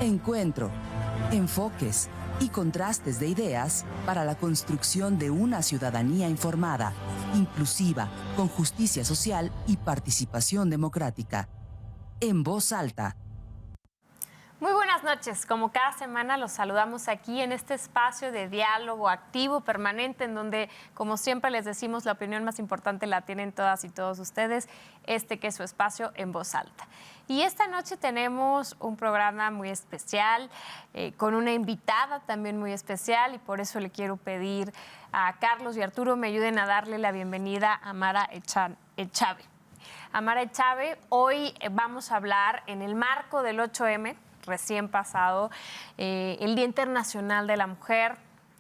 Encuentro, enfoques y contrastes de ideas para la construcción de una ciudadanía informada, inclusiva, con justicia social y participación democrática. En Voz Alta. Muy buenas noches. Como cada semana los saludamos aquí en este espacio de diálogo activo, permanente, en donde, como siempre les decimos, la opinión más importante la tienen todas y todos ustedes, que es su espacio En Voz Alta. Y esta noche tenemos un programa muy especial, con una invitada también muy especial, y por eso le quiero pedir a Carlos y Arturo me ayuden a darle la bienvenida a Mara Echave. A Mara Echave, hoy vamos a hablar en el marco del 8M, recién pasado, el Día Internacional de la Mujer.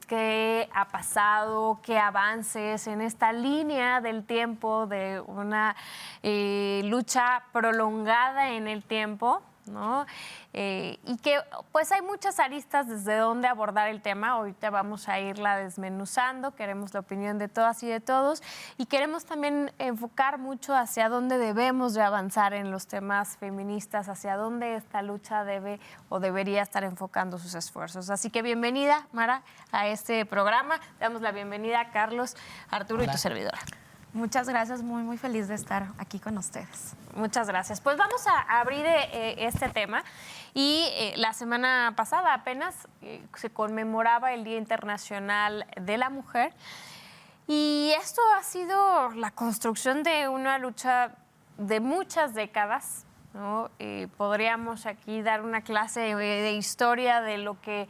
¿Qué ha pasado? ¿Qué avances en esta línea del tiempo de una lucha prolongada en el tiempo, ¿no? Y que pues hay muchas aristas desde donde abordar el tema. Ahorita vamos a irla desmenuzando, queremos la opinión de todas y de todos, y queremos también enfocar mucho hacia dónde debemos de avanzar en los temas feministas, hacia dónde esta lucha debe o debería estar enfocando sus esfuerzos. Así que bienvenida, Mara, a este programa. Damos la bienvenida a Carlos, Arturo. Hola. Y tu servidora. Muchas gracias, muy feliz de estar aquí con ustedes. Muchas gracias. Pues vamos a abrir este tema. Y la semana pasada apenas se conmemoraba el Día Internacional de la Mujer. Y esto ha sido la construcción de una lucha de muchas décadas, ¿no? Podríamos aquí dar una clase de historia de lo que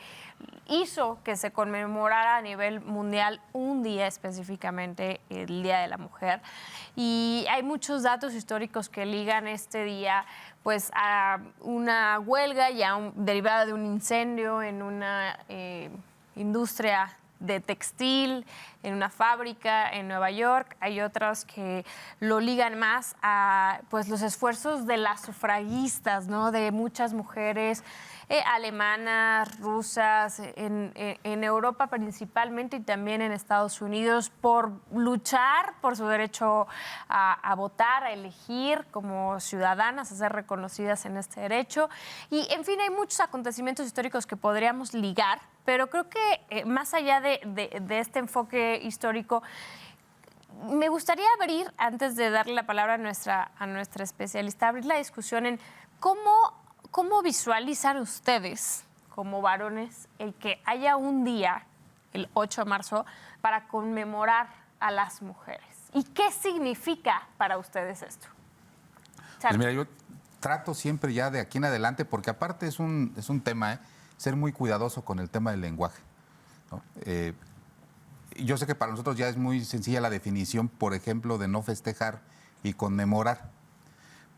hizo que se conmemorara a nivel mundial un día específicamente, el Día de la Mujer. Y hay muchos datos históricos que ligan este día pues a una huelga ya derivada de un incendio en una industria de textil, en una fábrica en Nueva York. Hay otros que lo ligan más a pues los esfuerzos de las sufragistas, ¿no? De muchas mujeres alemanas, rusas, en Europa principalmente, y también en Estados Unidos, por luchar por su derecho a votar, a elegir como ciudadanas, a ser reconocidas en este derecho. Y, en fin, hay muchos acontecimientos históricos que podríamos ligar, pero creo que más allá de este enfoque histórico, me gustaría abrir, antes de darle la palabra a nuestra especialista, abrir la discusión en cómo visualizan ustedes, como varones, el que haya un día, el 8 de marzo, para conmemorar a las mujeres. ¿Y qué significa para ustedes esto? Pues mira, yo trato siempre ya de aquí en adelante, porque aparte es un tema, ser muy cuidadoso con el tema del lenguaje, ¿no? Yo sé que para nosotros ya es muy sencilla la definición, por ejemplo, de no festejar y conmemorar,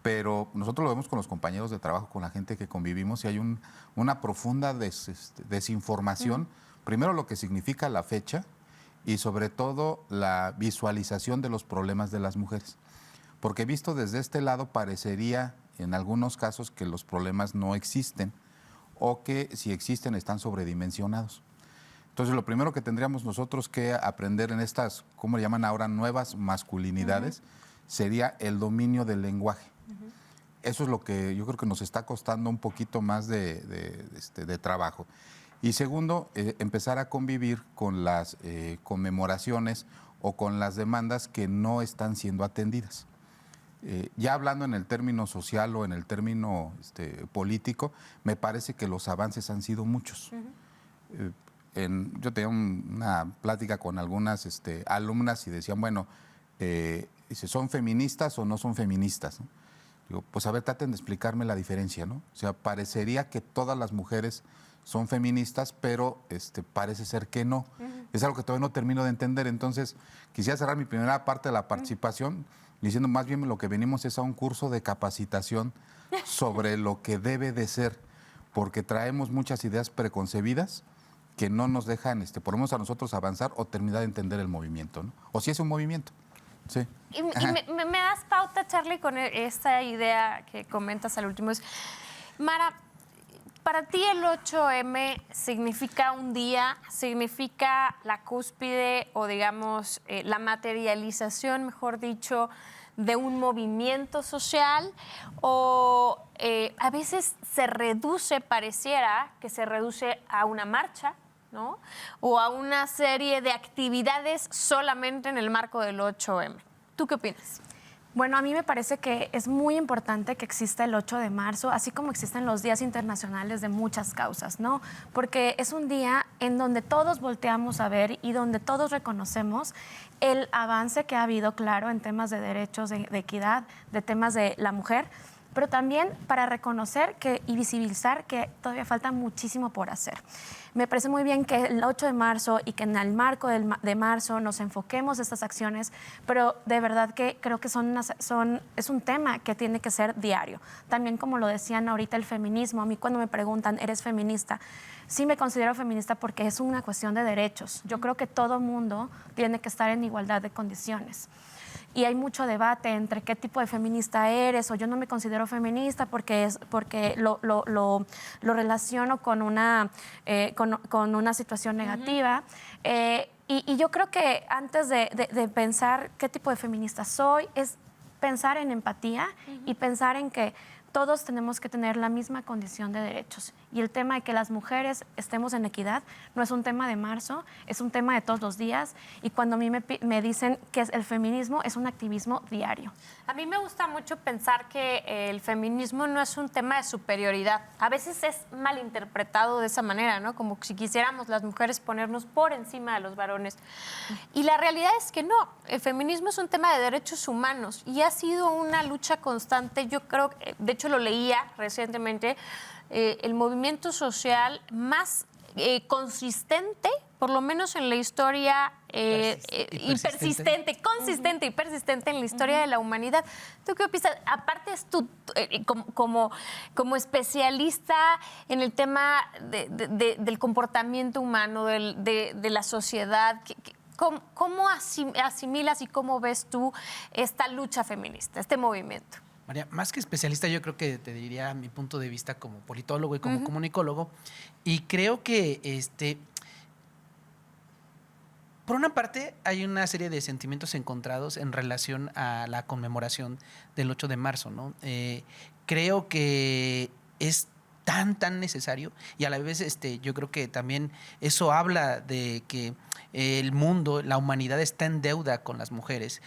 pero nosotros lo vemos con los compañeros de trabajo, con la gente que convivimos, y hay una profunda desinformación. Primero, lo que significa la fecha, y sobre todo la visualización de los problemas de las mujeres. Porque visto desde este lado, parecería en algunos casos que los problemas no existen, o que si existen están sobredimensionados. Entonces, lo primero que tendríamos nosotros que aprender en estas, ¿cómo le llaman ahora?, nuevas masculinidades, sería el dominio del lenguaje. Eso es lo que yo creo que nos está costando un poquito más de trabajo. Y segundo, empezar a convivir con las conmemoraciones o con las demandas que no están siendo atendidas. Ya hablando en el término social o en el término político, me parece que los avances han sido muchos. Yo tenía una plática con algunas alumnas y decían, bueno, ¿son feministas o no son feministas?, ¿no? Digo, pues a ver, traten de explicarme la diferencia, ¿no? O sea, parecería que todas las mujeres son feministas, pero parece ser que no. Es algo que todavía no termino de entender. Entonces, quisiera cerrar mi primera parte de la participación diciendo más bien lo que venimos es a un curso de capacitación sobre lo que debe de ser, porque traemos muchas ideas preconcebidas que no nos dejan, por lo menos a nosotros, avanzar o terminar de entender el movimiento, ¿no? O si es un movimiento. Sí. Y me das pauta, Charlie, con esta idea que comentas al último. Mara, para ti el 8M significa un día, significa la cúspide o, digamos, la materialización, mejor dicho, de un movimiento social o a veces se reduce, pareciera que se reduce a una marcha, ¿no? O a una serie de actividades solamente en el marco del 8M. ¿Tú qué opinas? Bueno, a mí me parece que es muy importante que exista el 8 de marzo, así como existen los días internacionales de muchas causas, ¿no? Porque es un día en donde todos volteamos a ver y donde todos reconocemos el avance que ha habido, claro, en temas de derechos, de equidad, de temas de la mujer, pero también para reconocer y visibilizar que todavía falta muchísimo por hacer. Me parece muy bien que el 8 de marzo y que en el marco de marzo nos enfoquemos estas acciones, pero de verdad que creo que es un tema que tiene que ser diario. También, como lo decían ahorita, el feminismo. A mí cuando me preguntan, ¿eres feminista? Sí me considero feminista porque es una cuestión de derechos. Yo creo que todo mundo tiene que estar en igualdad de condiciones. Y hay mucho debate entre qué tipo de feminista eres, o yo no me considero feminista porque lo relaciono con una situación negativa. Y yo creo que antes de pensar qué tipo de feminista soy, es pensar en empatía y pensar en que todos tenemos que tener la misma condición de derechos. Y el tema de que las mujeres estemos en equidad no es un tema de marzo, es un tema de todos los días. Y cuando a mí me dicen que el feminismo es un activismo diario. A mí me gusta mucho pensar que el feminismo no es un tema de superioridad. A veces es malinterpretado de esa manera, ¿no? Como si quisiéramos las mujeres ponernos por encima de los varones. Y la realidad es que no. El feminismo es un tema de derechos humanos y ha sido una lucha constante. Yo creo, de hecho lo leía recientemente, el movimiento social más consistente, por lo menos en la historia, consistente y persistente en la historia de la humanidad. ¿Tú qué opinas? Aparte, tú como especialista en el tema del comportamiento humano, de la sociedad, ¿cómo asimilas y cómo ves tú esta lucha feminista, este movimiento? María, más que especialista, yo creo que te diría mi punto de vista como politólogo y como comunicólogo. Y creo que, por una parte, hay una serie de sentimientos encontrados en relación a la conmemoración del 8 de marzo, ¿no? Creo que es tan necesario y a la vez yo creo que también eso habla de que el mundo, la humanidad está en deuda con las mujeres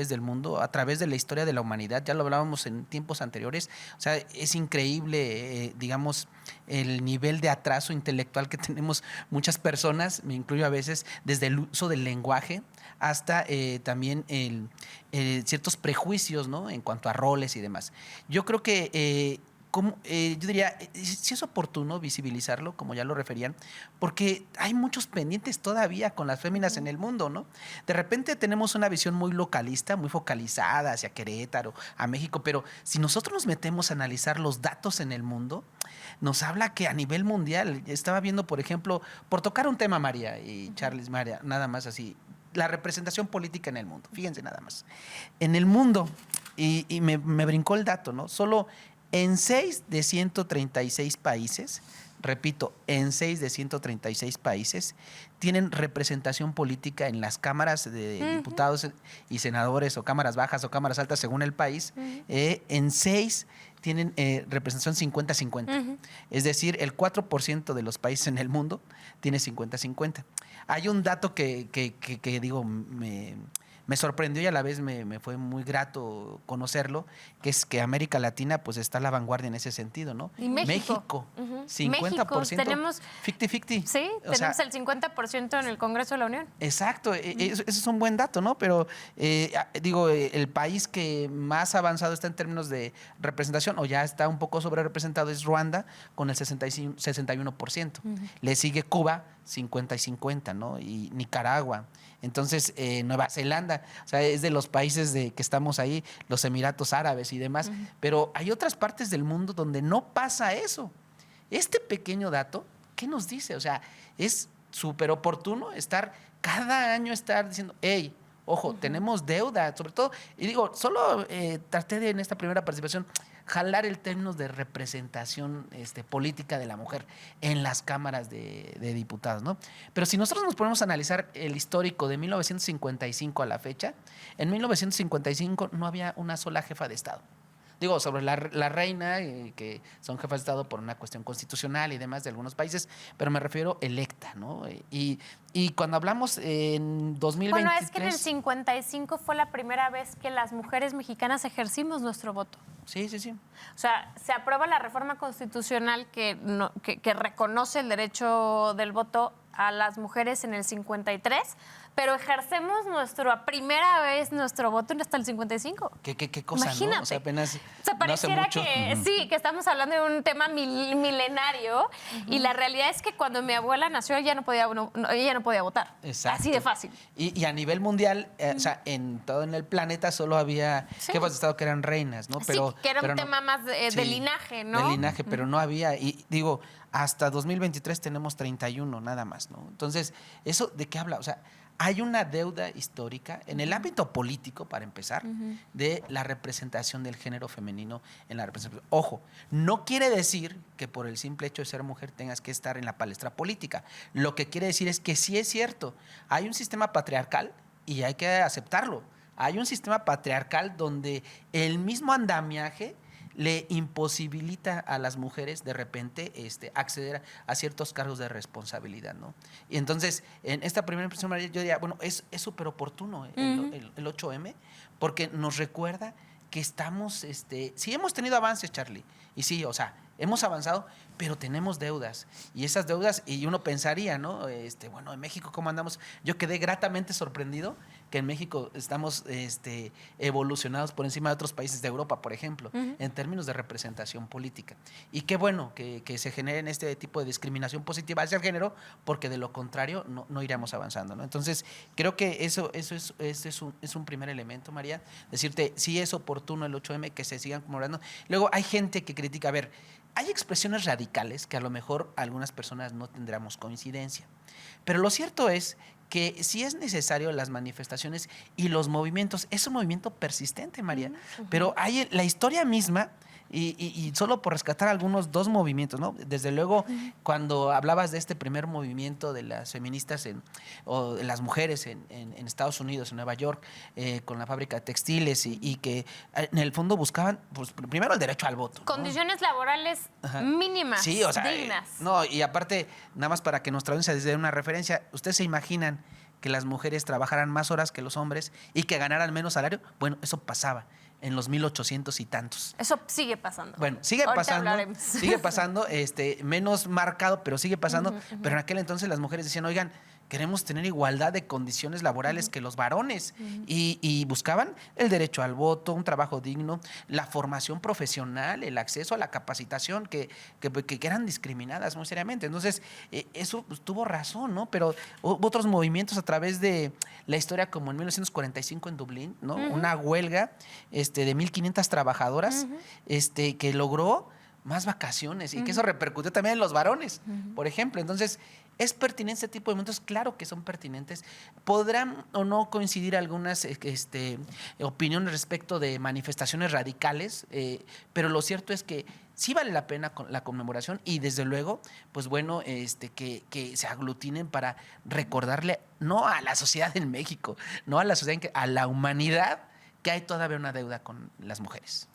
del mundo a través de la historia de la humanidad. Ya lo hablábamos en tiempos anteriores. O sea, es increíble, digamos, el nivel de atraso intelectual que tenemos muchas personas, me incluyo a veces, desde el uso del lenguaje hasta también ciertos prejuicios, ¿no? En cuanto a roles y demás. Yo creo que yo diría, sí es oportuno visibilizarlo, como ya lo referían, porque hay muchos pendientes todavía con las féminas en el mundo, ¿no? De repente tenemos una visión muy localista, muy focalizada hacia Querétaro, a México, pero si nosotros nos metemos a analizar los datos en el mundo, nos habla que a nivel mundial, estaba viendo, por ejemplo, por tocar un tema, María y Charles, María, nada más así, la representación política en el mundo, fíjense nada más. En el mundo, y me brincó el dato, ¿no? Solo en 6 de 136 países, repito, en 6 de 136 países, tienen representación política en las cámaras de diputados y senadores, o cámaras bajas o cámaras altas, según el país. En 6 tienen representación 50-50. Es decir, el 4% de los países en el mundo tiene 50-50. Hay un dato que digo, me sorprendió y a la vez me fue muy grato conocerlo, que es que América Latina pues está a la vanguardia en ese sentido, ¿no? Y México. 50%. Tenemos 50-50. Sí, tenemos el 50% en el Congreso de la Unión. Exacto, eso es un buen dato, ¿no? Pero digo, el país que más avanzado está en términos de representación, o ya está un poco sobre representado, es Ruanda, con el 61%. Le sigue Cuba, 50 y 50, ¿no? Y Nicaragua. Entonces, Nueva Zelanda, o sea, es de los países que estamos ahí, los Emiratos Árabes y demás. Pero hay otras partes del mundo donde no pasa eso. Este pequeño dato, ¿qué nos dice? O sea, es súper oportuno cada año estar diciendo, hey, Ojo, tenemos deuda, sobre todo, y digo, solo traté de en esta primera participación jalar el término de representación política de la mujer en las cámaras de diputados, ¿no? Pero si nosotros nos ponemos a analizar el histórico de 1955 a la fecha, en 1955 no había una sola jefa de Estado. Digo, sobre la reina, que son jefas de Estado por una cuestión constitucional y demás de algunos países, pero me refiero electa, ¿no? Y cuando hablamos en 2023... Bueno, es que en el 55 fue la primera vez que las mujeres mexicanas ejercimos nuestro voto. Sí, sí, sí. O sea, se aprueba la reforma constitucional que reconoce el derecho del voto a las mujeres en el 53, pero ejercemos primera vez nuestro voto hasta el 55. ¿Qué cosa, Imagínate. ¿no? O sea, apenas O sea, pareciera no hace mucho. que sí, que estamos hablando de un tema milenario y la realidad es que cuando mi abuela nació ella no podía votar. Exacto. Así de fácil. Y a nivel mundial, o sea, en todo en el planeta solo había jefas de Estado que eran reinas, ¿no? Sí, que era un tema más de linaje, ¿no? De linaje, pero no había. Y digo, hasta 2023 tenemos 31 nada más, ¿no? Entonces, ¿eso de qué habla? O sea, hay una deuda histórica en el ámbito político, para empezar, de la representación del género femenino en la representación. Ojo, no quiere decir que por el simple hecho de ser mujer tengas que estar en la palestra política. Lo que quiere decir es que sí es cierto, hay un sistema patriarcal y hay que aceptarlo. Hay un sistema patriarcal donde el mismo andamiaje le imposibilita a las mujeres de repente acceder a ciertos cargos de responsabilidad, ¿no? Y entonces, en esta primera impresión, María, yo diría, bueno, es súper oportuno el 8M, porque nos recuerda que estamos, sí hemos tenido avances, Charlie, y sí, o sea, hemos avanzado, pero tenemos deudas. Y esas deudas, y uno pensaría, ¿no? Bueno, en México, ¿cómo andamos? Yo quedé gratamente sorprendido que en México estamos evolucionados por encima de otros países de Europa, por ejemplo, en términos de representación política. Y qué bueno que se generen este tipo de discriminación positiva hacia el género, porque de lo contrario no iremos avanzando, ¿no? Entonces, creo que eso es un primer elemento, María. Decirte, sí es oportuno el 8M, que se sigan conmemorando. Luego, hay gente que critica, a ver, hay expresiones radicales que a lo mejor algunas personas no tendremos coincidencia, pero lo cierto es que sí es necesario las manifestaciones y los movimientos. Es un movimiento persistente, María, pero hay la historia misma. Y solo por rescatar algunos dos movimientos, ¿no? Desde luego, cuando hablabas de este primer movimiento de las feministas o de las mujeres en Estados Unidos, en Nueva York, con la fábrica de textiles y que en el fondo buscaban, pues, primero el derecho al voto, ¿no? Condiciones laborales mínimas, sí, o sea, dignas. No, y aparte, nada más para que nuestra audiencia les dé una referencia, ¿ustedes se imaginan que las mujeres trabajaran más horas que los hombres y que ganaran menos salario? Bueno, eso pasaba en los 1800 y tantos. Eso sigue pasando. Bueno, sigue Ahorita pasando, hablaremos. sigue pasando, menos marcado, pero sigue pasando. Pero en aquel entonces las mujeres decían, oigan, queremos tener igualdad de condiciones laborales que los varones. Y buscaban el derecho al voto, un trabajo digno, la formación profesional, el acceso a la capacitación, que eran discriminadas muy seriamente. Entonces, eso pues, tuvo razón, ¿no? Pero hubo otros movimientos a través de la historia, como en 1945 en Dublín, ¿no? Una huelga de 1,500 trabajadoras que logró más vacaciones y que eso repercutió también en los varones, por ejemplo. Entonces, ¿es pertinente este tipo de momentos? Claro que son pertinentes. Podrán o no coincidir algunas opiniones respecto de manifestaciones radicales, pero lo cierto es que sí vale la pena la conmemoración y desde luego, pues bueno, que se aglutinen para recordarle, no a la sociedad en México, no a la sociedad, a la humanidad, que hay todavía una deuda con las mujeres.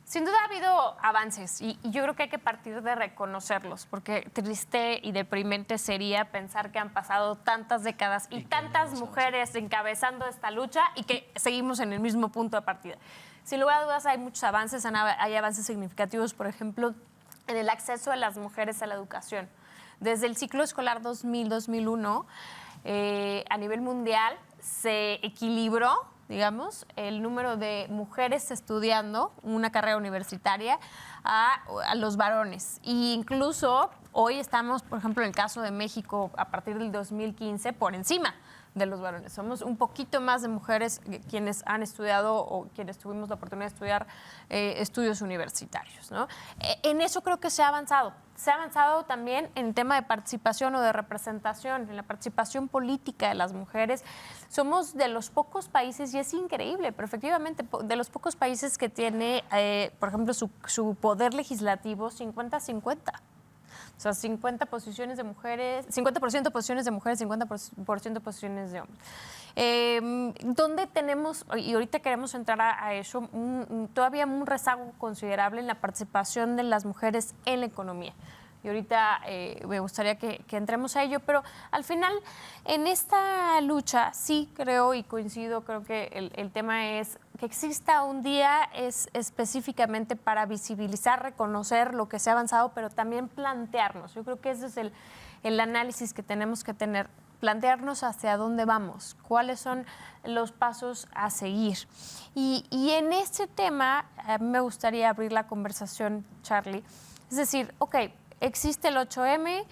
Sin duda ha habido avances y yo creo que hay que partir de reconocerlos, porque triste y deprimente sería pensar que han pasado tantas décadas y tantas mujeres encabezando esta lucha y que seguimos en el mismo punto de partida. Sin lugar a dudas hay muchos avances, hay avances significativos, por ejemplo, en el acceso de las mujeres a la educación. Desde el ciclo escolar 2000-2001, a nivel mundial se equilibró, digamos, el número de mujeres estudiando una carrera universitaria a los varones. E incluso hoy estamos, por ejemplo, en el caso de México, a partir del 2015, por encima de los varones. Somos un poquito más de mujeres quienes han estudiado o quienes tuvimos la oportunidad de estudiar estudios universitarios, ¿no? En eso creo que se ha avanzado. Se ha avanzado también en el tema de participación o de representación, en la participación política de las mujeres. Somos de los pocos países, y es increíble, pero efectivamente, de los pocos países que tiene, por ejemplo, su poder legislativo 50-50. O sea, 50 posiciones de mujeres, 50% posiciones de mujeres, 50% posiciones de hombres. Donde tenemos, y ahorita queremos entrar a eso, todavía un rezago considerable en la participación de las mujeres en la economía. Y ahorita me gustaría que entremos a ello, pero al final, en esta lucha, sí creo y coincido, creo que el tema es que exista un día es específicamente para visibilizar, reconocer lo que se ha avanzado, pero también plantearnos. Yo creo que ese es el análisis que tenemos que tener, plantearnos hacia dónde vamos, cuáles son los pasos a seguir. Y en este tema, me gustaría abrir la conversación, Charlie. Es decir, existe el 8M,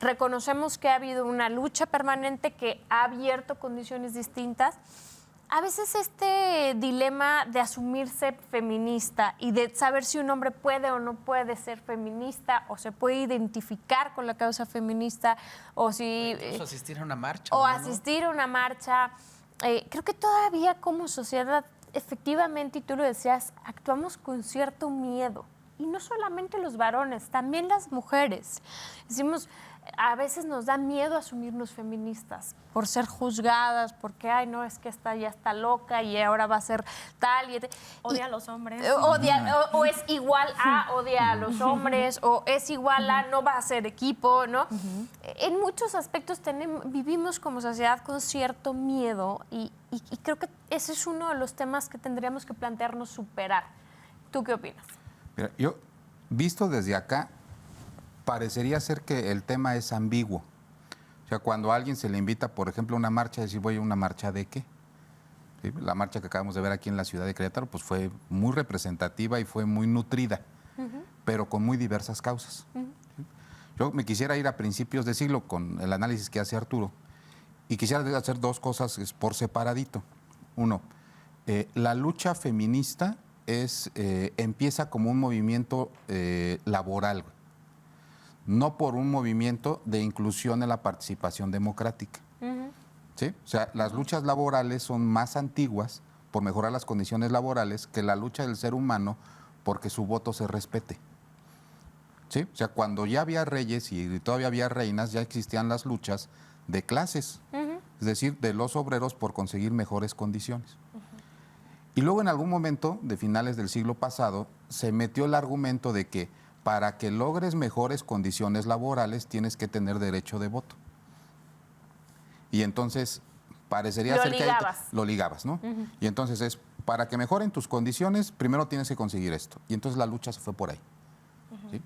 reconocemos que ha habido una lucha permanente que ha abierto condiciones distintas. A veces este dilema de asumirse feminista y de saber si un hombre puede o no puede ser feminista o se puede identificar con la causa feminista o si... Incluso asistir a una marcha. O asistir a una marcha. Creo que todavía como sociedad, efectivamente, y tú lo decías, actuamos con cierto miedo. Y no solamente los varones, también las mujeres. Decimos, a veces nos da miedo asumirnos feministas por ser juzgadas, porque, ay, no, es que esta ya está loca y ahora va a ser tal. Odia a los hombres. O es igual a odia a los hombres, o es igual a no va a ser equipo, ¿no? En muchos aspectos vivimos como sociedad con cierto miedo y creo que ese es uno de los temas que tendríamos que plantearnos superar. ¿Tú qué opinas? Mira, yo, visto desde acá, parecería ser que el tema es ambiguo. O sea, cuando a alguien se le invita, por ejemplo, a una marcha, decir, voy a una marcha de qué. ¿Sí? La marcha que acabamos de ver aquí en la ciudad de Querétaro, pues fue muy representativa y fue muy nutrida, pero con muy diversas causas. ¿Sí? Yo me quisiera ir a principios de siglo con el análisis que hace Arturo y quisiera hacer dos cosas por separadito. Uno, la lucha feminista empieza como un movimiento laboral, no por un movimiento de inclusión en la participación democrática. ¿Sí? O sea, las luchas laborales son más antiguas por mejorar las condiciones laborales que la lucha del ser humano porque su voto se respete. ¿Sí? O sea, cuando ya había reyes y todavía había reinas, ya existían las luchas de clases, es decir, de los obreros por conseguir mejores condiciones. Y luego en algún momento de finales del siglo pasado se metió el argumento de que para que logres mejores condiciones laborales tienes que tener derecho de voto. Y entonces parecería ser que lo ligabas, ¿no? Y entonces es, para que mejoren tus condiciones, primero tienes que conseguir esto. Y entonces la lucha se fue por ahí. ¿Sí?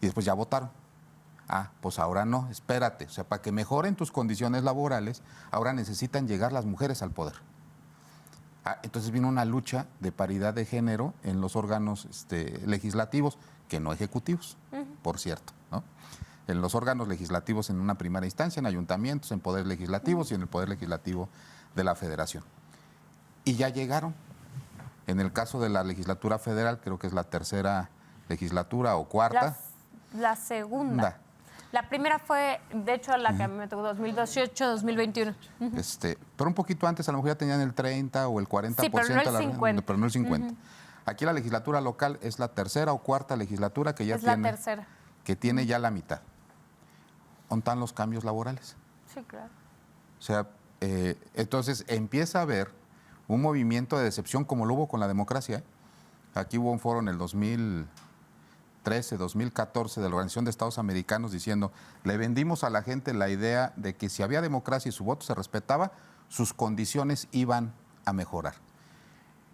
Y después ya votaron. Ah, pues ahora no, espérate. O sea, para que mejoren tus condiciones laborales, ahora necesitan llegar las mujeres al poder. Entonces vino una lucha de paridad de género en los órganos legislativos, que no ejecutivos, por cierto, ¿no? En los órganos legislativos en una primera instancia, en ayuntamientos, en poderes legislativos y en el poder legislativo de la federación. Y ya llegaron. En el caso de la legislatura federal, creo que es la tercera legislatura o cuarta. La segunda. La primera fue, de hecho, la que me tocó 2018-2021. Pero un poquito antes, a lo mejor ya tenían el 30 o el 40%. Sí, pero no el 50. Pero no el 50. Aquí la legislatura local es la tercera o cuarta legislatura que ya es la tercera. Que tiene ya la mitad. ¿Dónde están los cambios laborales? Sí, claro. O sea, entonces empieza a haber un movimiento de decepción como lo hubo con la democracia. Aquí hubo un foro en el 2013, 2014 de la Organización de Estados Americanos diciendo, le vendimos a la gente la idea de que si había democracia y su voto se respetaba, sus condiciones iban a mejorar.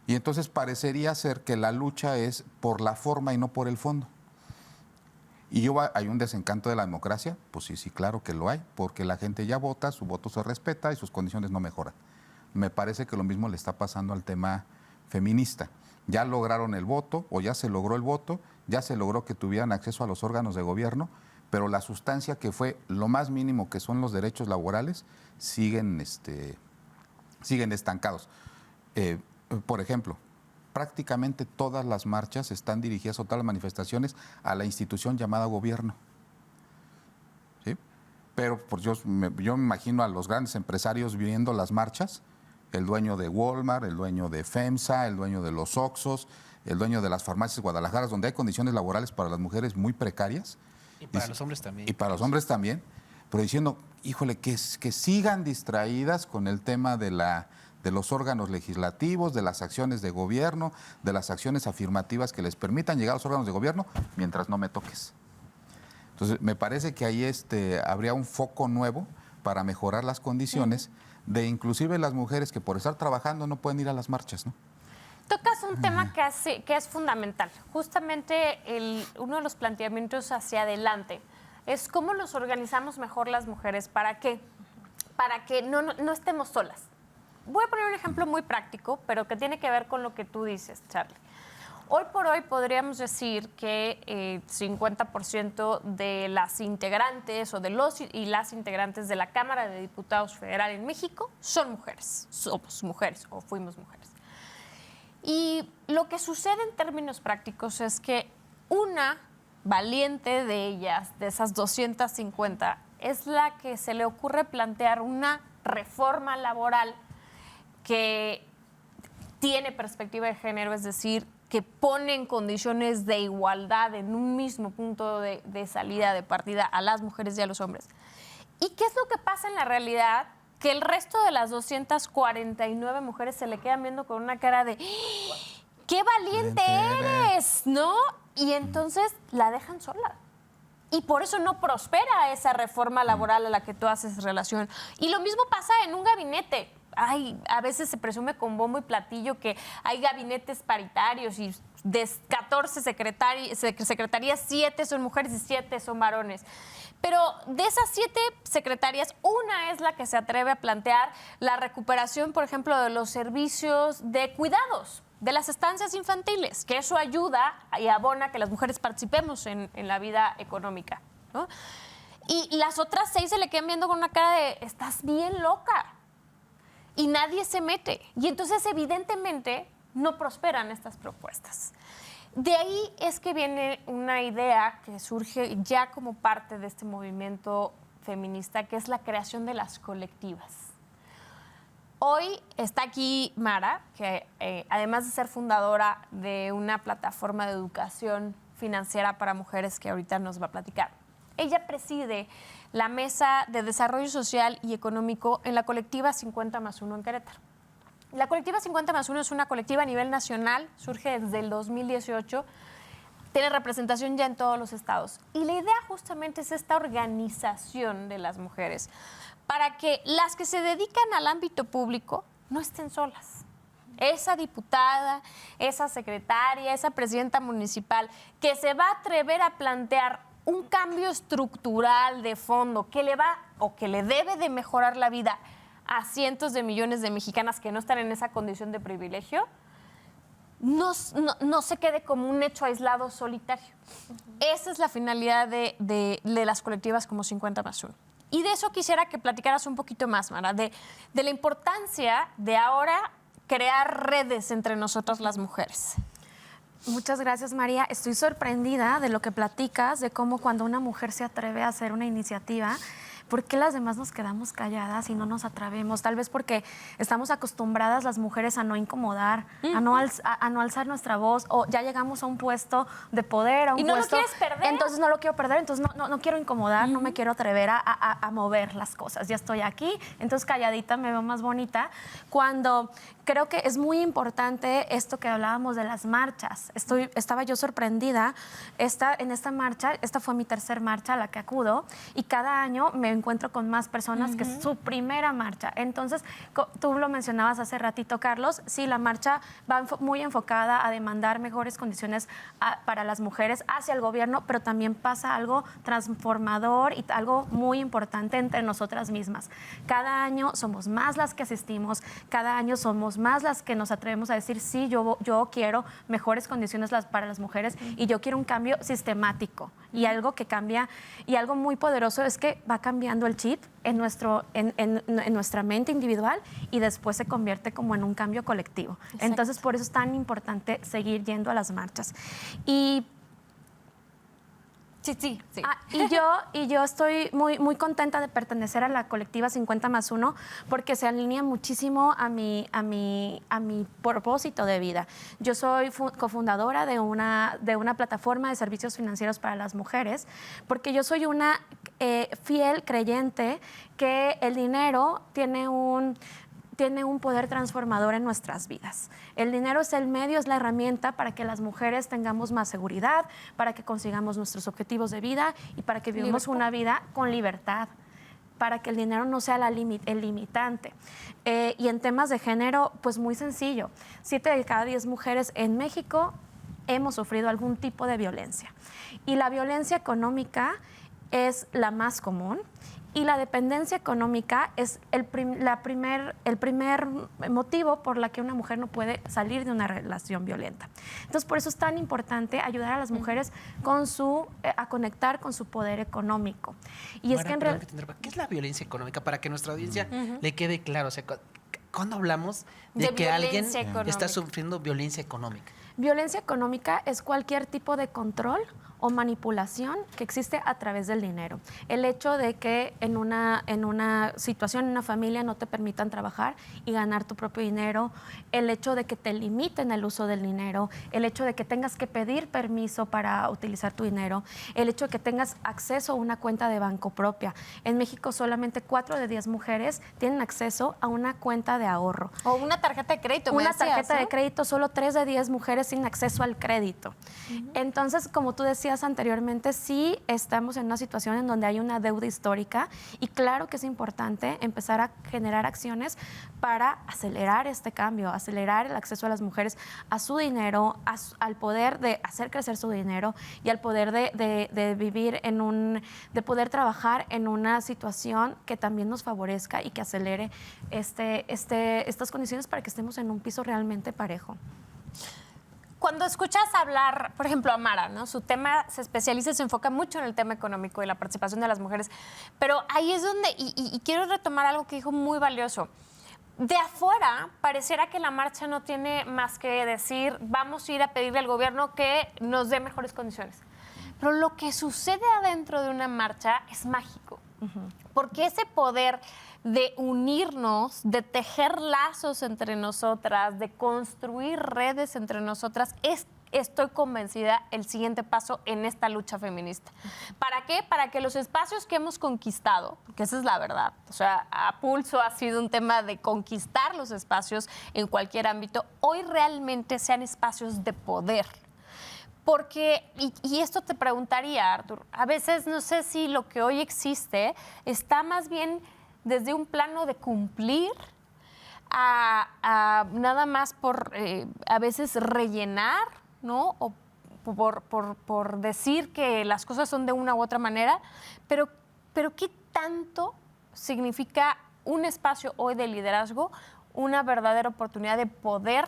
Y entonces parecería ser que la lucha es por la forma y no por el fondo. ¿Y hay un desencanto de la democracia? Pues sí, claro que lo hay, porque la gente ya vota, su voto se respeta y sus condiciones no mejoran. Me parece que lo mismo le está pasando al tema feminista. Ya lograron el voto o ya se logró el voto, ya se logró que tuvieran acceso a los órganos de gobierno, pero la sustancia, que fue lo más mínimo, que son los derechos laborales, siguen estancados. Por ejemplo, prácticamente todas las marchas están dirigidas, o todas las manifestaciones, a la institución llamada gobierno. ¿Sí? Pero pues, yo me imagino a los grandes empresarios viendo las marchas, el dueño de Walmart, el dueño de FEMSA, el dueño de los Oxxos, el dueño de las farmacias Guadalajara, donde hay condiciones laborales para las mujeres muy precarias. Y para los hombres también. Y para los hombres también, pero diciendo, híjole, que sigan distraídas con el tema de los órganos legislativos, de las acciones de gobierno, de las acciones afirmativas que les permitan llegar a los órganos de gobierno mientras no me toques. Entonces, me parece que ahí habría un foco nuevo para mejorar las condiciones de inclusive las mujeres que por estar trabajando no pueden ir a las marchas, ¿no? Tocas un tema que es fundamental. Justamente uno de los planteamientos hacia adelante es cómo nos organizamos mejor las mujeres. ¿Para qué? Para que no estemos solas. Voy a poner un ejemplo muy práctico, pero que tiene que ver con lo que tú dices, Charlie. Hoy por hoy podríamos decir que 50% de las integrantes o de los y las integrantes de la Cámara de Diputados Federal en México son mujeres. Somos mujeres o fuimos mujeres. Y lo que sucede en términos prácticos es que una valiente de ellas, de esas 250, es la que se le ocurre plantear una reforma laboral que tiene perspectiva de género, es decir, que pone en condiciones de igualdad en un mismo punto de salida, de partida, a las mujeres y a los hombres. ¿Y qué es lo que pasa en la realidad? Que el resto de las 249 mujeres se le quedan viendo con una cara de ¡qué valiente eres! ¿No? Y entonces la dejan sola. Y por eso no prospera esa reforma laboral a la que tú haces relación. Y lo mismo pasa en un gabinete. A veces se presume con bombo y platillo que hay gabinetes paritarios y de 14 secretarías, 7 son mujeres y 7 son varones. Pero de esas 7 secretarias, una es la que se atreve a plantear la recuperación, por ejemplo, de los servicios de cuidados, de las estancias infantiles, que eso ayuda y abona que las mujeres participemos en la vida económica, ¿no? Y las otras 6 se le quedan viendo con una cara de, estás bien loca. Y nadie se mete. Y entonces, evidentemente, no prosperan estas propuestas. De ahí es que viene una idea que surge ya como parte de este movimiento feminista, que es la creación de las colectivas. Hoy está aquí Mara, que además de ser fundadora de una plataforma de educación financiera para mujeres que ahorita nos va a platicar, ella preside la Mesa de Desarrollo Social y Económico en la colectiva 50+1 en Querétaro. La colectiva 50+1 es una colectiva a nivel nacional, surge desde el 2018, tiene representación ya en todos los estados. Y la idea justamente es esta organización de las mujeres para que las que se dedican al ámbito público no estén solas. Esa diputada, esa secretaria, esa presidenta municipal que se va a atrever a plantear un cambio estructural de fondo que le va o que le debe de mejorar la vida a cientos de millones de mexicanas que no están en esa condición de privilegio, no se quede como un hecho aislado solitario. Esa es la finalidad de las colectivas como 50+1. Y de eso quisiera que platicaras un poquito más, Mara, de la importancia de ahora crear redes entre nosotras las mujeres. Muchas gracias, María. Estoy sorprendida de lo que platicas, de cómo cuando una mujer se atreve a hacer una iniciativa, ¿por qué las demás nos quedamos calladas y no nos atrevemos? Tal vez porque estamos acostumbradas las mujeres a no incomodar, a no alzar nuestra voz, o ya llegamos a un puesto de poder, a un puesto... ¿Y no lo quieres perder? Entonces no lo quiero perder, entonces no quiero incomodar, no me quiero atrever a mover las cosas. Ya estoy aquí, entonces calladita me veo más bonita. Cuando creo que es muy importante esto que hablábamos de las marchas. Estaba yo sorprendida en esta marcha, esta fue mi tercer marcha a la que acudo, y cada año me encuentro con más personas que es su primera marcha. Entonces, tú lo mencionabas hace ratito, Carlos, sí, la marcha va muy enfocada a demandar mejores condiciones para las mujeres hacia el gobierno, pero también pasa algo transformador y algo muy importante entre nosotras mismas. Cada año somos más las que asistimos, cada año somos más las que nos atrevemos a decir, sí, yo quiero mejores condiciones para las mujeres y yo quiero un cambio sistemático. Y algo que cambia, y algo muy poderoso es que va cambiando el chip en nuestra mente individual y después se convierte como en un cambio colectivo. Exacto. Entonces, por eso es tan importante seguir yendo a las marchas. Y Sí. Y yo estoy muy contenta de pertenecer a la colectiva 50+1 porque se alinea muchísimo a mi propósito de vida. Yo soy cofundadora de una plataforma de servicios financieros para las mujeres porque yo soy una fiel creyente que el dinero tiene un poder transformador en nuestras vidas. El dinero es el medio, es la herramienta para que las mujeres tengamos más seguridad, para que consigamos nuestros objetivos de vida y para que vivamos una vida con libertad, para que el dinero no sea el limitante. Y en temas de género, pues muy sencillo. 7 de cada 10 mujeres en México hemos sufrido algún tipo de violencia. Y la violencia económica es la más común. Y la dependencia económica es el primer motivo por la que una mujer no puede salir de una relación violenta. Entonces, por eso es tan importante ayudar a las mujeres a conectar con su poder económico. Y Mara, es que en realidad... ¿Qué es la violencia económica? Para que nuestra audiencia le quede claro. O sea, ¿cuándo hablamos de que alguien está sufriendo violencia económica? Violencia económica es cualquier tipo de control o manipulación que existe a través del dinero. El hecho de que en una situación, en una familia, no te permitan trabajar y ganar tu propio dinero, el hecho de que te limiten el uso del dinero, el hecho de que tengas que pedir permiso para utilizar tu dinero, el hecho de que tengas acceso a una cuenta de banco propia. En México solamente 4 de 10 mujeres tienen acceso a una cuenta de ahorro. O una tarjeta de crédito. Una tarjeta de crédito, solo 3 de 10 mujeres tienen acceso al crédito. Entonces, como tú decías anteriormente, sí estamos en una situación en donde hay una deuda histórica y claro que es importante empezar a generar acciones para acelerar este cambio, acelerar el acceso a las mujeres a su dinero, al poder de hacer crecer su dinero y al poder de vivir de poder trabajar en una situación que también nos favorezca y que acelere estas condiciones para que estemos en un piso realmente parejo. Cuando escuchas hablar, por ejemplo, a Mara, ¿no? Su tema se especializa y se enfoca mucho en el tema económico y la participación de las mujeres, pero ahí es donde, y quiero retomar algo que dijo muy valioso. De afuera, pareciera que la marcha no tiene más que decir, vamos a ir a pedirle al gobierno que nos dé mejores condiciones. Pero lo que sucede adentro de una marcha es mágico, porque ese poder de unirnos, de tejer lazos entre nosotras, de construir redes entre nosotras, estoy convencida, el siguiente paso en esta lucha feminista. ¿Para qué? Para que los espacios que hemos conquistado, porque esa es la verdad, o sea, a pulso ha sido un tema de conquistar los espacios en cualquier ámbito, hoy realmente sean espacios de poder. Porque, y esto te preguntaría, Artur, a veces no sé si lo que hoy existe está más bien desde un plano de cumplir a nada más por a veces rellenar, ¿no? O por decir que las cosas son de una u otra manera, pero ¿qué tanto significa un espacio hoy de liderazgo, una verdadera oportunidad de poder,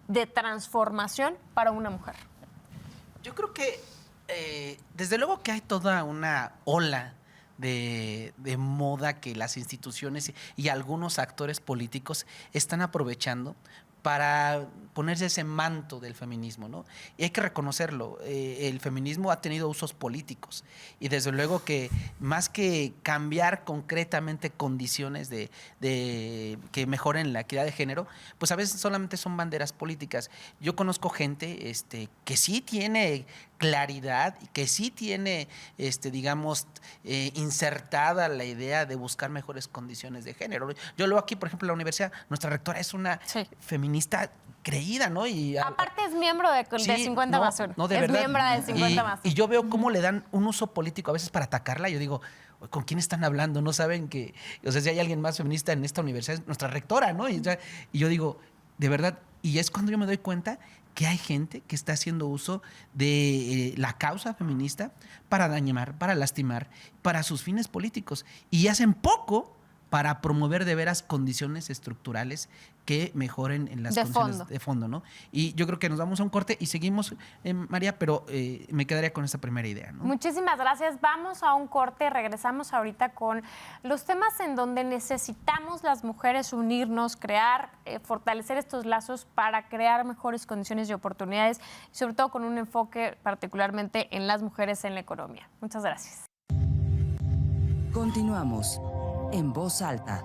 de transformación para una mujer? Yo creo que desde luego que hay toda una ola de moda que las instituciones y algunos actores políticos están aprovechando para ponerse ese manto del feminismo, ¿no? Y hay que reconocerlo, el feminismo ha tenido usos políticos y desde luego que más que cambiar concretamente condiciones de que mejoren la equidad de género, pues a veces solamente son banderas políticas. Yo conozco gente que sí tiene claridad y que sí tiene, digamos, insertada la idea de buscar mejores condiciones de género. Yo luego aquí, por ejemplo, en la universidad, nuestra rectora es una feminista creída, ¿no? Y aparte es miembro de 50+1. No, de es verdad. miembro de 50+1. Y yo veo cómo le dan un uso político a veces para atacarla. Yo digo, ¿con quién están hablando? No saben que, o sea, si hay alguien más feminista en esta universidad, es nuestra rectora, ¿no? Y yo digo, de verdad, y es cuando yo me doy cuenta que hay gente que está haciendo uso de la causa feminista para dañar, para lastimar, para sus fines políticos. Y hacen poco para promover de veras condiciones estructurales que mejoren en las condiciones de fondo, ¿no? Y yo creo que nos vamos a un corte y seguimos, María, pero me quedaría con esta primera idea, ¿no? Muchísimas gracias. Vamos a un corte, regresamos ahorita con los temas en donde necesitamos las mujeres unirnos, crear, fortalecer estos lazos para crear mejores condiciones y oportunidades, y sobre todo con un enfoque particularmente en las mujeres en la economía. Muchas gracias. Continuamos en Voz Alta.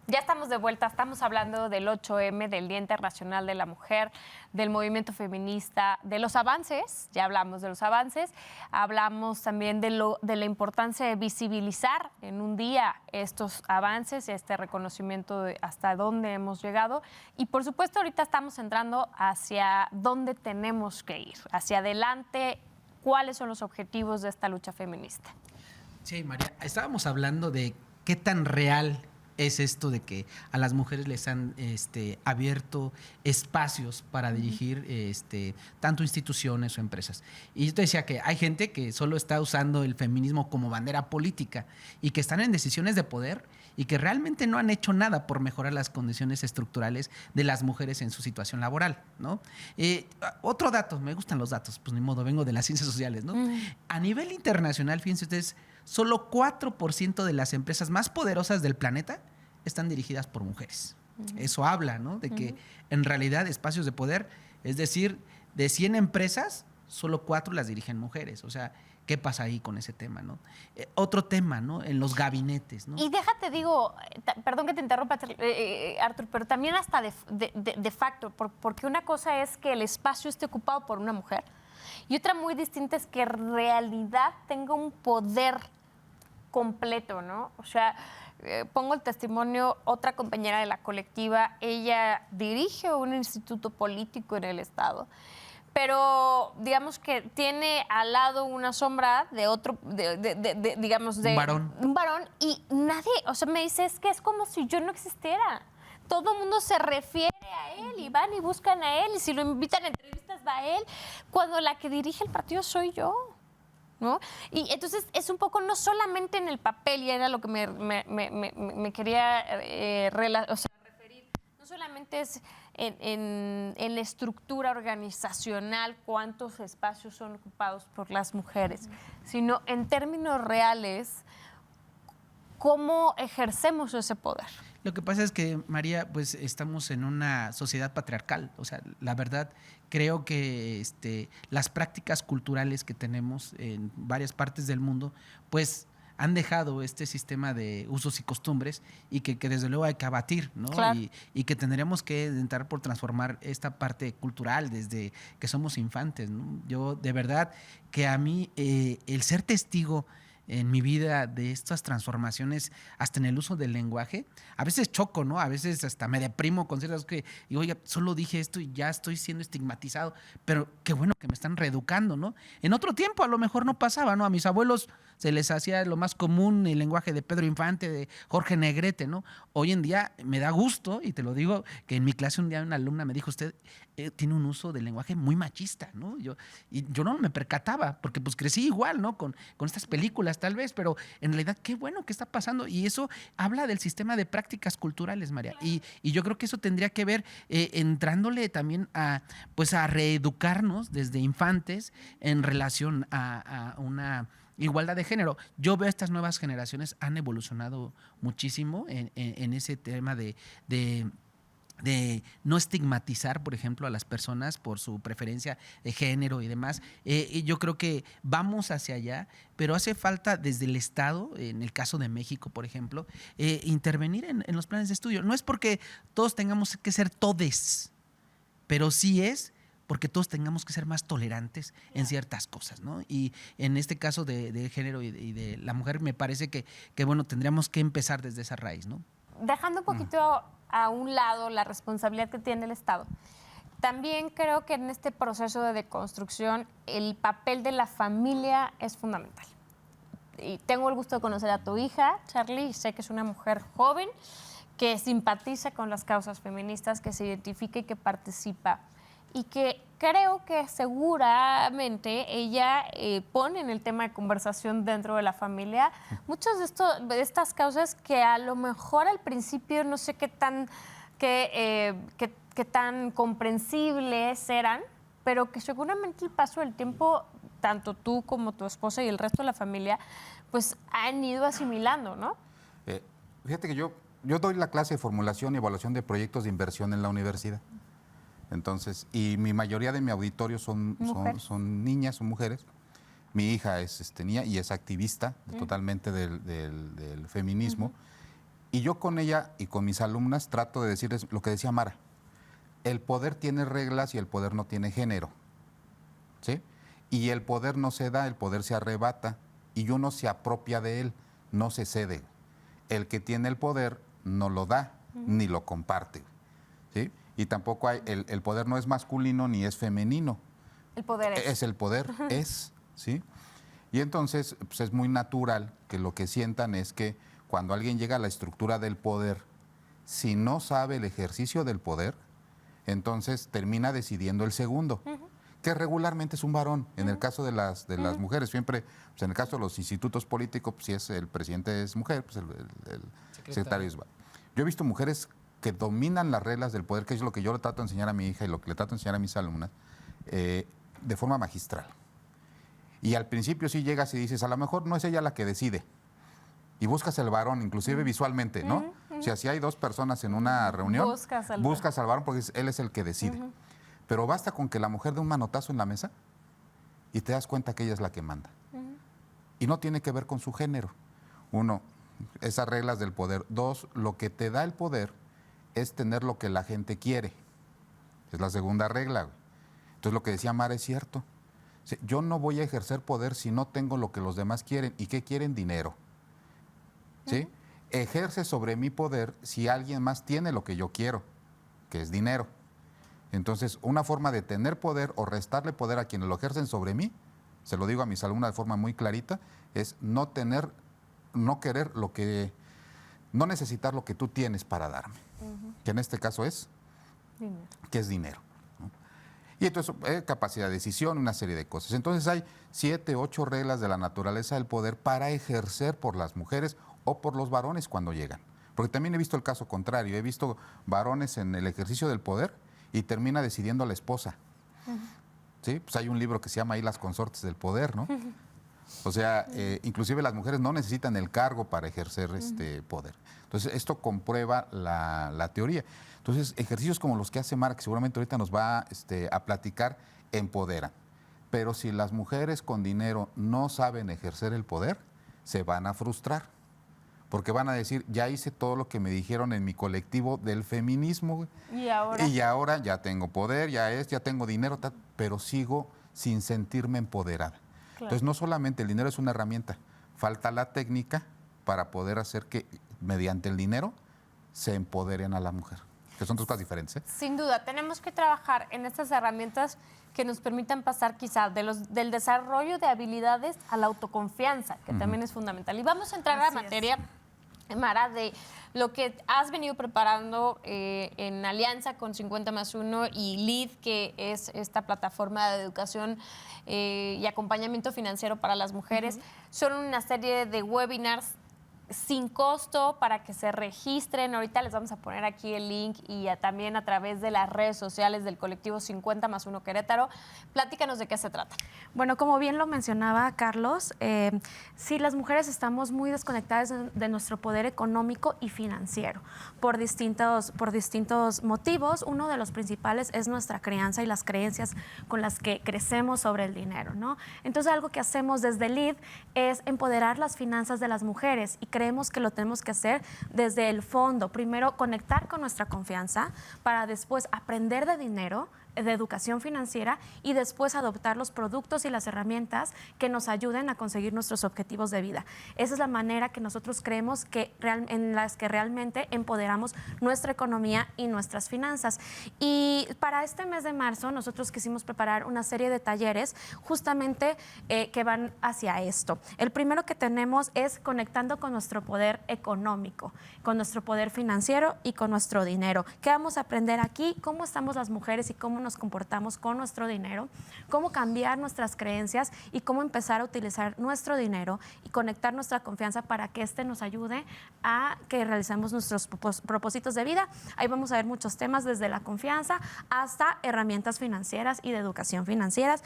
Ya estamos de vuelta, estamos hablando del 8M, del Día Internacional de la Mujer, del movimiento feminista, de los avances, ya hablamos de los avances, hablamos también de la importancia de visibilizar en un día estos avances, este reconocimiento de hasta dónde hemos llegado, y por supuesto ahorita estamos entrando hacia dónde tenemos que ir, hacia adelante, cuáles son los objetivos de esta lucha feminista. Sí, María, estábamos hablando de qué tan real es esto de que a las mujeres les han abierto espacios para dirigir tanto instituciones o empresas. Y yo te decía que hay gente que solo está usando el feminismo como bandera política y que están en decisiones de poder y que realmente no han hecho nada por mejorar las condiciones estructurales de las mujeres en su situación laboral, ¿no? Otro dato, me gustan los datos, pues ni modo, vengo de las ciencias sociales, ¿no? A nivel internacional, fíjense ustedes, solo 4% de las empresas más poderosas del planeta están dirigidas por mujeres. Eso habla, ¿no? De que en realidad espacios de poder, es decir, de 100 empresas, solo 4 las dirigen mujeres. O sea, ¿qué pasa ahí con ese tema, no? Otro tema, ¿no? En los gabinetes, ¿no? Y déjate, digo, perdón que te interrumpa, Artur, pero también hasta de facto, porque una cosa es que el espacio esté ocupado por una mujer y otra muy distinta es que en realidad tenga un poder completo, ¿no? O sea, pongo el testimonio, otra compañera de la colectiva, ella dirige un instituto político en el Estado, pero digamos que tiene al lado una sombra de otro, digamos, de un varón y nadie, o sea, me dice, es que es como si yo no existiera. Todo el mundo se refiere a él y van y buscan a él y si lo invitan a entrevistas va a él, cuando la que dirige el partido soy yo, ¿no? Y entonces es un poco no solamente en el papel, y era lo que me quería referir, no solamente es en la estructura organizacional cuántos espacios son ocupados por las mujeres, sino en términos reales cómo ejercemos ese poder. Lo que pasa es que, María, pues estamos en una sociedad patriarcal. O sea, la verdad, creo que las prácticas culturales que tenemos en varias partes del mundo, pues han dejado este sistema de usos y costumbres y que desde luego hay que abatir, ¿no? Claro. Y que tendremos que intentar por transformar esta parte cultural desde que somos infantes, ¿no? Yo, de verdad, que a mí el ser testigo en mi vida de estas transformaciones, hasta en el uso del lenguaje, a veces choco, ¿no? A veces hasta me deprimo con ciertas cosas que digo, oiga, solo dije esto y ya estoy siendo estigmatizado, pero qué bueno que me están reeducando, ¿no? En otro tiempo a lo mejor no pasaba, ¿no? A mis abuelos se les hacía lo más común el lenguaje de Pedro Infante, de Jorge Negrete, ¿no? Hoy en día me da gusto, y te lo digo, que en mi clase un día una alumna me dijo, usted tiene un uso del lenguaje muy machista, ¿no? Yo no me percataba, porque pues crecí igual, ¿no? Con estas películas tal vez, pero en realidad qué bueno que está pasando, y eso habla del sistema de prácticas culturales, María, y yo creo que eso tendría que ver entrándole también a reeducarnos desde infantes en relación a una igualdad de género. Yo veo estas nuevas generaciones han evolucionado muchísimo en ese tema de no estigmatizar, por ejemplo, a las personas por su preferencia de género y demás. Y yo creo que vamos hacia allá, pero hace falta desde el Estado, en el caso de México, por ejemplo, intervenir en los planes de estudio. No es porque todos tengamos que ser todes, pero sí es porque todos tengamos que ser más tolerantes en ciertas cosas, ¿no? Y en este caso de género y de la mujer, me parece que bueno, tendríamos que empezar desde esa raíz, ¿no? Dejando un poquito a un lado la responsabilidad que tiene el Estado, también creo que en este proceso de deconstrucción el papel de la familia es fundamental. y tengo el gusto de conocer a tu hija, Charlie, y sé que es una mujer joven que simpatiza con las causas feministas, que se identifica y que participa. Y que creo que seguramente ella pone en el tema de conversación dentro de la familia muchas de estas causas que a lo mejor al principio no sé qué tan comprensibles eran, pero que seguramente el paso del tiempo, tanto tú como tu esposa y el resto de la familia, pues han ido asimilando, ¿no? Fíjate que yo doy la clase de formulación y evaluación de proyectos de inversión en la universidad. Entonces, y mi mayoría de mi auditorio son niñas, son mujeres. Mi hija es niña y es activista totalmente del feminismo. Y yo con ella y con mis alumnas trato de decirles lo que decía Mara. El poder tiene reglas y el poder no tiene género. ¿Sí? Y el poder no se da, el poder se arrebata y uno se apropia de él, no se cede. El que tiene el poder no lo da ni lo comparte. ¿Sí? Y tampoco hay, el poder no es masculino ni es femenino. El poder es. Es el poder, ¿sí? Y entonces pues es muy natural que lo que sientan es que cuando alguien llega a la estructura del poder, si no sabe el ejercicio del poder, entonces termina decidiendo el segundo, que regularmente es un varón. En el caso de las mujeres, siempre, pues en el caso de los institutos políticos, pues, si es el presidente es mujer, pues el secretario es varón. Yo he visto mujeres que dominan las reglas del poder, que es lo que yo le trato de enseñar a mi hija y lo que le trato de enseñar a mis alumnas, de forma magistral. Y al principio sí llegas y dices, a lo mejor no es ella la que decide. Y buscas el varón, inclusive visualmente, ¿no? O sea, si hay dos personas en una reunión, buscas al varón porque él es el que decide. Pero basta con que la mujer dé un manotazo en la mesa y te das cuenta que ella es la que manda. Y no tiene que ver con su género. Uno, esas reglas del poder. Dos, lo que te da el poder es tener lo que la gente quiere. Es la segunda regla. Entonces lo que decía Mara es cierto. Yo no voy a ejercer poder si no tengo lo que los demás quieren. ¿Y qué quieren? Dinero. ¿Sí? Ejerce sobre mi poder si alguien más tiene lo que yo quiero, que es dinero. Entonces, una forma de tener poder o restarle poder a quienes lo ejercen sobre mí, se lo digo a mis alumnas de forma muy clarita, es no querer lo que, no necesitar lo que tú tienes para darme, que en este caso es dinero. Que es dinero. ¿No? Y entonces, capacidad de decisión, una serie de cosas. Entonces hay 7, 8 reglas de la naturaleza del poder para ejercer por las mujeres o por los varones cuando llegan. Porque también he visto el caso contrario, he visto varones en el ejercicio del poder y termina decidiendo la esposa. ¿Sí? Pues hay un libro que se llama ahí Las consortes del poder, ¿no? O sea, inclusive las mujeres no necesitan el cargo para ejercer este poder. Entonces, esto comprueba la teoría. Entonces, ejercicios como los que hace Mara, que seguramente ahorita nos va a platicar, empoderan. Pero si las mujeres con dinero no saben ejercer el poder, se van a frustrar. Porque van a decir, ya hice todo lo que me dijeron en mi colectivo del feminismo. ¿Y ahora? Y ahora ya tengo poder, ya tengo dinero, pero sigo sin sentirme empoderada. Claro. Entonces, no solamente el dinero es una herramienta, falta la técnica para poder hacer que mediante el dinero se empoderen a la mujer. Que son dos cosas diferentes. Sin duda, tenemos que trabajar en estas herramientas que nos permitan pasar quizá del desarrollo de habilidades a la autoconfianza, que también es fundamental. Y vamos a entrar a la materia, Mara, de lo que has venido preparando en alianza con 50+1 y LEAD, que es esta plataforma de educación y acompañamiento financiero para las mujeres. Son una serie de webinars sin costo para que se registren. Ahorita les vamos a poner aquí el link y también a través de las redes sociales del colectivo 50+1 Querétaro. Platícanos de qué se trata. Bueno, como bien lo mencionaba Carlos, sí, las mujeres estamos muy desconectadas de nuestro poder económico y financiero por distintos motivos. Uno de los principales es nuestra crianza y las creencias con las que crecemos sobre el dinero, ¿no? Entonces, algo que hacemos desde LEAD es empoderar las finanzas de las mujeres y creemos que lo tenemos que hacer desde el fondo. Primero, conectar con nuestra confianza para después aprender de dinero, de educación financiera y después adoptar los productos y las herramientas que nos ayuden a conseguir nuestros objetivos de vida. Esa es la manera que nosotros creemos en las que realmente empoderamos nuestra economía y nuestras finanzas. Y para este mes de marzo nosotros quisimos preparar una serie de talleres justamente que van hacia esto. El primero que tenemos es conectando con nuestro poder económico, con nuestro poder financiero y con nuestro dinero. ¿Qué vamos a aprender aquí? Cómo estamos las mujeres y cómo nos comportamos con nuestro dinero, cómo cambiar nuestras creencias y cómo empezar a utilizar nuestro dinero y conectar nuestra confianza para que este nos ayude a que realicemos nuestros propósitos de vida. Ahí vamos a ver muchos temas desde la confianza hasta herramientas financieras y de educación financieras.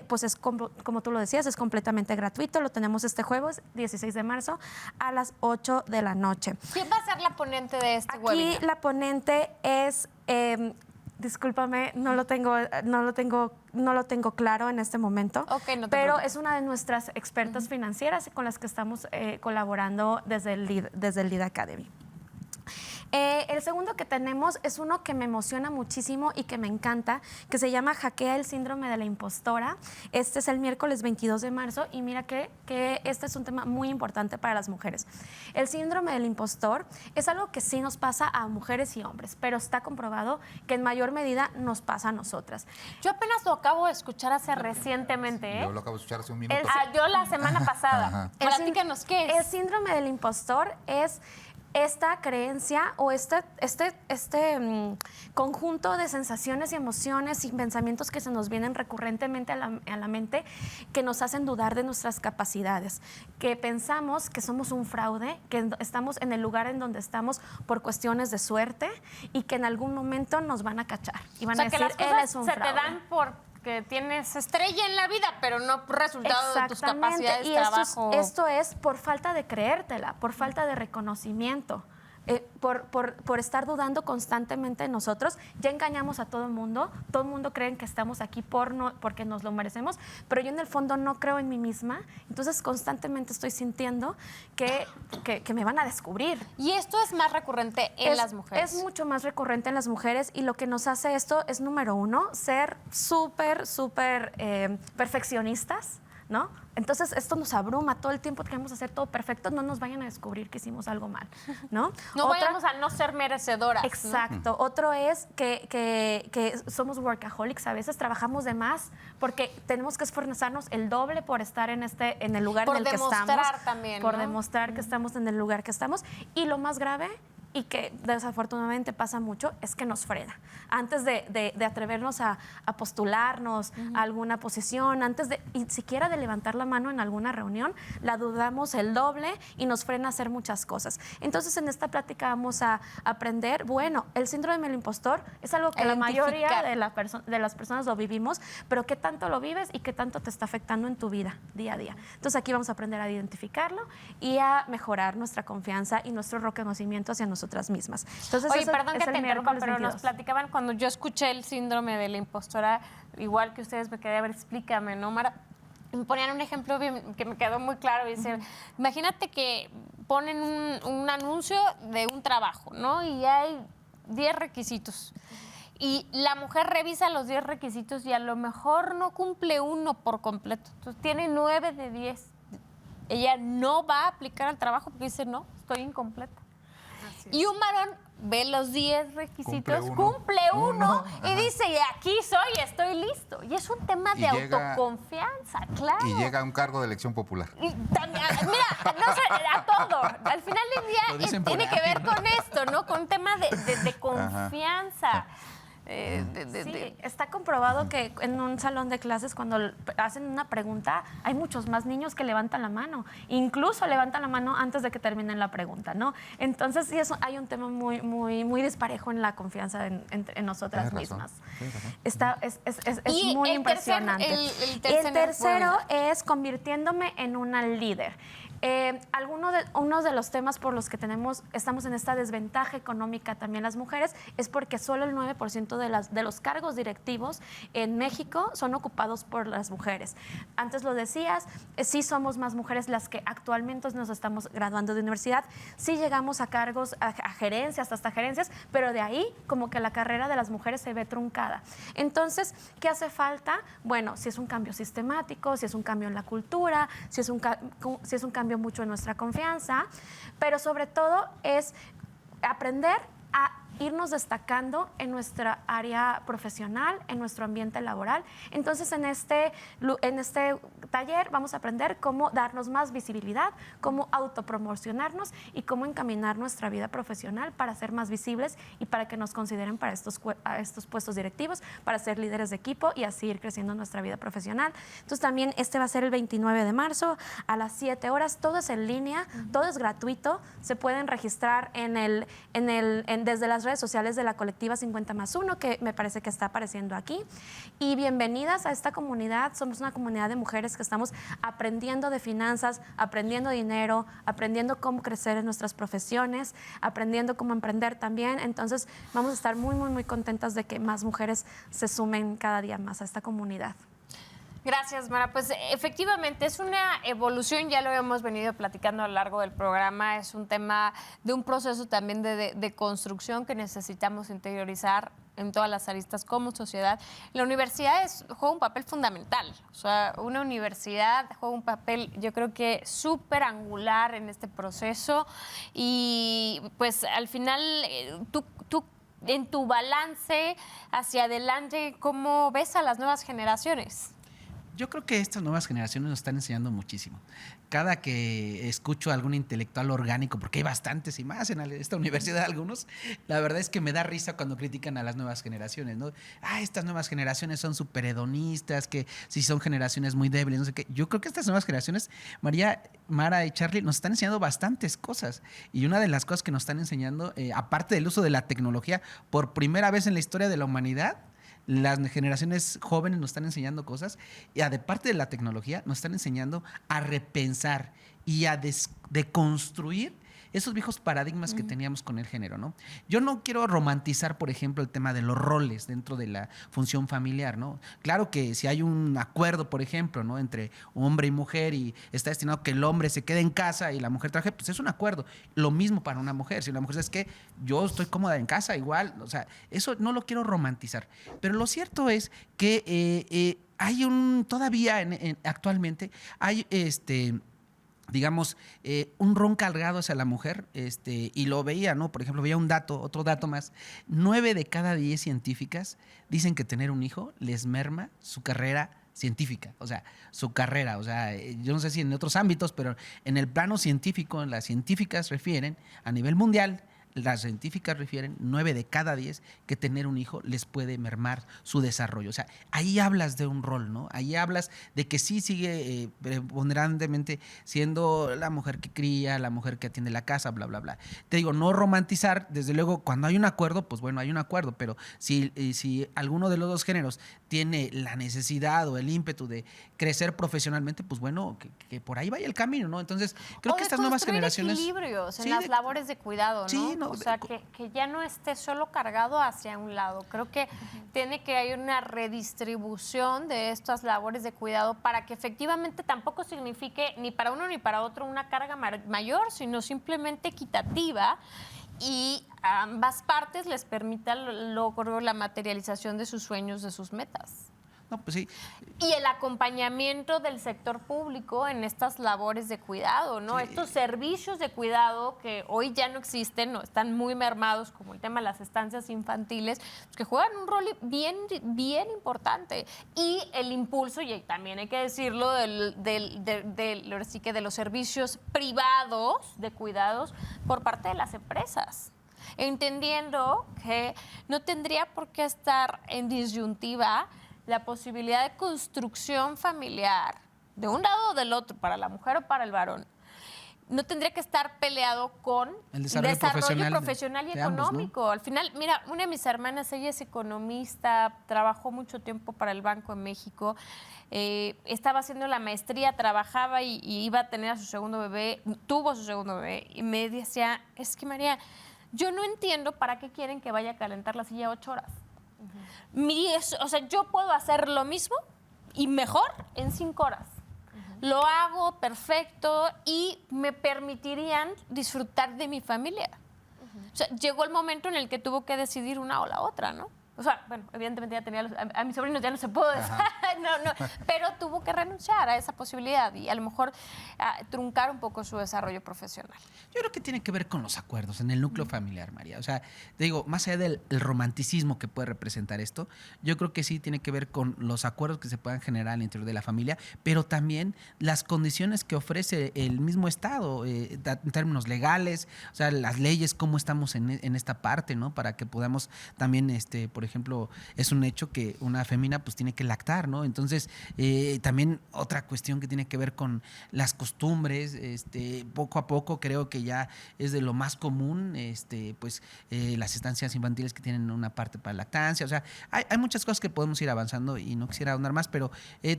Pues es como tú lo decías, es completamente gratuito. Lo tenemos este jueves 16 de marzo a las 8 de la noche. ¿Quién va a ser la ponente de este Aquí webinar? la ponente es, discúlpame, no lo tengo claro en este momento, Ok, no te pero preocupes. es una de nuestras expertas financieras con las que estamos colaborando desde el Lead Academy. El segundo que tenemos es uno que me emociona muchísimo y que me encanta, que se llama Hackea el síndrome de la impostora. Este es el miércoles 22 de marzo y mira que este es un tema muy importante para las mujeres. El síndrome del impostor es algo que sí nos pasa a mujeres y hombres, pero está comprobado que en mayor medida nos pasa a nosotras. Yo apenas lo acabo de escuchar hace recientemente, ¿eh? Yo lo acabo de escuchar hace un minuto. Yo la semana pasada. Ajá. Platícanos, ¿qué El es? síndrome del impostor es esta creencia o este conjunto de sensaciones y emociones y pensamientos que se nos vienen recurrentemente a la mente que nos hacen dudar de nuestras capacidades, que pensamos que somos un fraude, que estamos en el lugar en donde estamos por cuestiones de suerte y que en algún momento nos van a cachar y van O sea, a que decir, las él cosas es un se fraude. te dan porque tienes estrella en la vida, pero no resultado de tus capacidades, y trabajo. esto es por falta de creértela, por falta de reconocimiento. Por estar dudando constantemente en nosotros, ya engañamos a todo el mundo cree que estamos aquí porque nos lo merecemos, pero yo en el fondo no creo en mí misma, entonces constantemente estoy sintiendo que me van a descubrir. Y esto es más recurrente en las mujeres. Es mucho más recurrente en las mujeres y lo que nos hace esto es, número uno, ser súper perfeccionistas, ¿no? Entonces esto nos abruma todo el tiempo, queremos hacer todo perfecto, no nos vayan a descubrir que hicimos algo mal, ¿no? No vayamos a no ser merecedoras. Exacto. ¿no? Otro es que somos workaholics, a veces trabajamos de más porque tenemos que esforzarnos el doble por estar en el lugar Por en el que estamos. demostrar también, Por ¿no? demostrar que estamos en el lugar que estamos. Y lo más grave, y que desafortunadamente pasa mucho, es que nos frena. Antes de atrevernos a postularnos a alguna posición, antes de y siquiera de levantar la mano en alguna reunión, la dudamos el doble y nos frena a hacer muchas cosas. Entonces, en esta plática vamos a aprender, bueno, el síndrome del impostor es algo que la mayoría de las personas lo vivimos, pero qué tanto lo vives y qué tanto te está afectando en tu vida día a día. Entonces, aquí vamos a aprender a identificarlo y a mejorar nuestra confianza y nuestro reconocimiento hacia nosotras mismas. Entonces, Oye, eso perdón es que el te interrumpa, miércoles pero 22. nos platicaban cuando yo escuché el síndrome de la impostora, igual que ustedes, me quedé a ver, explícame, ¿no, Mara? Me ponían un ejemplo que me quedó muy claro. Dice, imagínate que ponen un anuncio de un trabajo, ¿no? Y hay 10 requisitos. Y la mujer revisa los 10 requisitos y a lo mejor no cumple uno por completo. Entonces tiene 9 de 10. Ella no va a aplicar al trabajo porque dice, no, estoy incompleta. Y un varón ve los 10 requisitos, cumple uno y dice, y aquí soy, estoy listo. Y es un tema de autoconfianza, claro. Y llega a un cargo de elección popular. Y también, mira, no sé, a todo. Al final del día tiene que ver con esto, ¿no? Con un tema de confianza. Sí, está comprobado que en un salón de clases cuando hacen una pregunta hay muchos más niños que levantan la mano, incluso levantan la mano antes de que terminen la pregunta, ¿no? Entonces sí, hay un tema muy disparejo en la confianza en nosotras mismas. Es muy impresionante. El tercero es convirtiéndome en una líder. Uno de los temas por los que estamos en esta desventaja económica también las mujeres es porque solo el 9% de los cargos directivos en México son ocupados por las mujeres. Antes lo decías, sí somos más mujeres las que actualmente nos estamos graduando de universidad, sí llegamos a cargos, a gerencias, hasta gerencias, pero de ahí como que la carrera de las mujeres se ve truncada. Entonces, ¿qué hace falta? Bueno, si es un cambio sistemático, si es un cambio en la cultura, si es un cambio mucho en nuestra confianza, pero sobre todo es aprender a irnos destacando en nuestra área profesional, en nuestro ambiente laboral. Entonces, en este taller vamos a aprender cómo darnos más visibilidad, cómo autopromocionarnos y cómo encaminar nuestra vida profesional para ser más visibles y para que nos consideren para estos puestos directivos, para ser líderes de equipo y así ir creciendo nuestra vida profesional. Entonces, también va a ser el 29 de marzo a las 7 horas. Todo es en línea, todo es gratuito. Se pueden registrar desde las redes sociales de la colectiva 50+1, que me parece que está apareciendo aquí. Y bienvenidas a esta comunidad. Somos una comunidad de mujeres que estamos aprendiendo de finanzas, aprendiendo dinero, aprendiendo cómo crecer en nuestras profesiones, aprendiendo cómo emprender también. Entonces, vamos a estar muy, muy, muy contentas de que más mujeres se sumen cada día más a esta comunidad. Gracias, Mara. Pues efectivamente es una evolución, ya lo hemos venido platicando a lo largo del programa, es un tema de un proceso también de construcción que necesitamos interiorizar en todas las aristas como sociedad. La universidad juega un papel fundamental, o sea, una universidad juega un papel, yo creo que súper angular en este proceso y pues al final tú en tu balance hacia adelante, ¿cómo ves a las nuevas generaciones? Yo creo que estas nuevas generaciones nos están enseñando muchísimo. Cada que escucho a algún intelectual orgánico, porque hay bastantes y más en esta universidad algunos, la verdad es que me da risa cuando critican a las nuevas generaciones, ¿no? Estas nuevas generaciones son súper hedonistas, que si son generaciones muy débiles, no sé qué. Yo creo que estas nuevas generaciones, María, Mara y Charlie, nos están enseñando bastantes cosas. Y una de las cosas que nos están enseñando, aparte del uso de la tecnología, por primera vez en la historia de la humanidad, las generaciones jóvenes nos están enseñando cosas y aparte de la tecnología nos están enseñando a repensar y a deconstruir esos viejos paradigmas que teníamos con el género, ¿no? Yo no quiero romantizar, por ejemplo, el tema de los roles dentro de la función familiar, ¿no? Claro que si hay un acuerdo, por ejemplo, ¿no?, entre hombre y mujer y está destinado que el hombre se quede en casa y la mujer trabaje, pues es un acuerdo. Lo mismo para una mujer. Si una mujer dice, es que yo estoy cómoda en casa, igual, o sea, eso no lo quiero romantizar. Pero lo cierto es que hay todavía actualmente hay digamos, un rol cargado hacia la mujer, y lo veía, ¿no? Por ejemplo, veía otro dato más. 9 de cada 10 científicas dicen que tener un hijo les merma su carrera científica, o sea, su carrera, o sea, yo no sé si en otros ámbitos, pero en el plano científico, las científicas refieren a nivel mundial, las científicas refieren 9 de cada 10 que tener un hijo les puede mermar su desarrollo. O sea, ahí hablas de un rol, ¿no? Ahí hablas de que sí sigue preponderantemente siendo la mujer que cría, la mujer que atiende la casa, bla, bla, bla. Te digo, no romantizar, desde luego, cuando hay un acuerdo, pues bueno, hay un acuerdo, pero si alguno de los dos géneros tiene la necesidad o el ímpetu de crecer profesionalmente, pues bueno, que por ahí vaya el camino, ¿no? Entonces, creo que estas nuevas generaciones... equilibrios en sí, las labores de cuidado, ¿no? Sí, O sea, que ya no esté solo cargado hacia un lado. Creo que tiene que haber una redistribución de estas labores de cuidado para que efectivamente tampoco signifique ni para uno ni para otro una carga mayor, sino simplemente equitativa y a ambas partes les permita el logro, la materialización de sus sueños, de sus metas. No, pues sí. Y el acompañamiento del sector público en estas labores de cuidado, ¿no? Sí. Estos servicios de cuidado que hoy ya no existen, ¿no? Están muy mermados, como el tema de las estancias infantiles, pues que juegan un rol bien, bien importante. Y el impulso, y también hay que decirlo, ahora sí que de los servicios privados de cuidados por parte de las empresas. Entendiendo que no tendría por qué estar en disyuntiva la posibilidad de construcción familiar de un lado o del otro, para la mujer o para el varón, no tendría que estar peleado con el desarrollo profesional y de ambos, económico. ¿no? Al final, mira, una de mis hermanas, ella es economista, trabajó mucho tiempo para el Banco de México, estaba haciendo la maestría, trabajaba y iba a tener a su segundo bebé, tuvo su segundo bebé, y me decía, es que María, yo no entiendo para qué quieren que vaya a calentar la silla 8 horas. O sea, yo puedo hacer lo mismo y mejor en 5 horas. Lo hago perfecto y me permitirían disfrutar de mi familia. O sea, llegó el momento en el que tuvo que decidir una o la otra, ¿no? O sea, bueno, evidentemente ya tenía a mis sobrinos ya no se pudo dejar, pero tuvo que renunciar a esa posibilidad y a lo mejor truncar un poco su desarrollo profesional. Yo creo que tiene que ver con los acuerdos en el núcleo familiar, María. O sea, te digo, más allá del romanticismo que puede representar esto, yo creo que sí tiene que ver con los acuerdos que se puedan generar al interior de la familia, pero también las condiciones que ofrece el mismo Estado en términos legales, o sea, las leyes, cómo estamos en esta parte, ¿no? Para que podamos también, por ejemplo, es un hecho que una fémina pues tiene que lactar, ¿no? Entonces, también otra cuestión que tiene que ver con las costumbres, poco a poco creo que ya es de lo más común, las estancias infantiles que tienen una parte para lactancia, o sea, hay muchas cosas que podemos ir avanzando y no quisiera ahondar más, pero